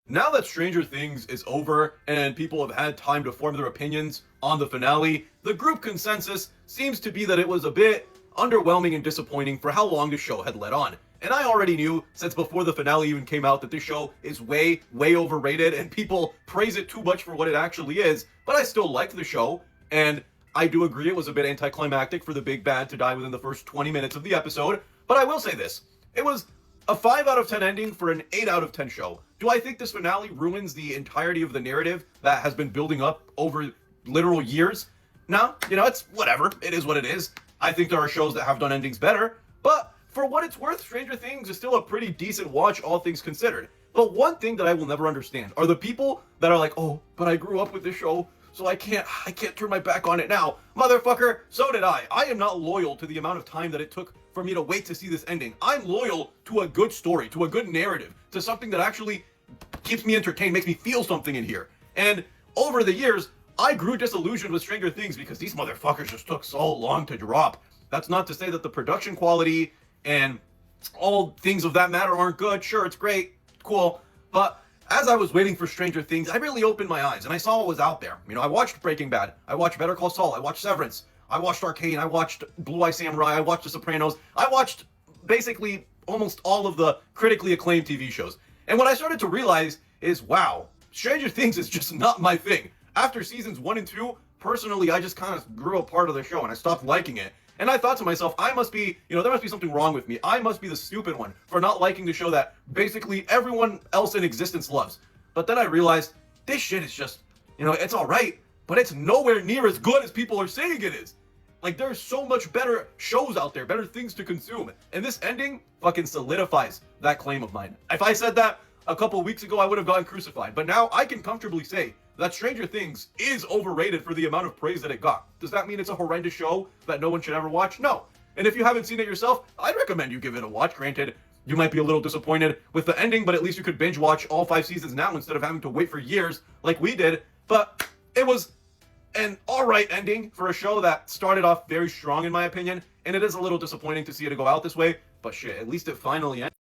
Now that Stranger Things is over and people have had time to form their opinions on the finale, the group consensus seems to be that it was a bit underwhelming and disappointing for how long the show had led on. And I already knew since before the finale even came out that this show is way overrated and people praise it too much for what it actually is, but I still liked the show, and I do agree it was a bit anticlimactic for the big bad to die within the first 20 minutes of the episode, but I will say this. It was a 5 out of 10 ending for an 8 out of 10 show. Do I think this finale ruins the entirety of the narrative that has been building up over literal years? No, it's whatever. It is what it is. I think there are shows that have done endings better, but for what it's worth, Stranger Things is still a pretty decent watch, all things considered. But one thing that I will never understand are the people that are like, oh, but I grew up with this show, so I can't turn my back on it now. Motherfucker, so did I. I am not loyal to the amount of time that it took for me to wait to see this ending. I'm loyal to a good story, to a good narrative, to something that actually keeps me entertained, makes me feel something in here. And over the years, I grew disillusioned with Stranger Things because these motherfuckers just took so long to drop. That's not to say that the production quality and all things of that matter aren't good. Sure, it's great, cool, but as I was waiting for Stranger Things, I really opened my eyes and I saw what was out there. I watched Breaking Bad, I watched Better Call Saul, I watched Severance, I watched Arcane, I watched Blue Eye Samurai, I watched The Sopranos, I watched basically almost all of the critically acclaimed TV shows. And what I started to realize is, wow, Stranger Things is just not my thing. After seasons 1 and 2, personally, I just kind of grew a part of the show and I stopped liking it. And I thought to myself, I must be, there must be something wrong with me. I must be the stupid one for not liking the show that basically everyone else in existence loves. But then I realized, this shit is just, it's alright, but it's nowhere near as good as people are saying it is. Like, there's so much better shows out there, better things to consume. And this ending fucking solidifies that claim of mine. If I said that a couple weeks ago, I would have gotten crucified. But now I can comfortably say that Stranger Things is overrated for the amount of praise that it got. Does that mean it's a horrendous show that no one should ever watch? No. And if you haven't seen it yourself, I'd recommend you give it a watch. Granted, you might be a little disappointed with the ending, but at least you could binge watch all 5 seasons now instead of having to wait for years like we did. But it was an alright ending for a show that started off very strong in my opinion, and it is a little disappointing to see it go out this way, but shit, at least it finally ended.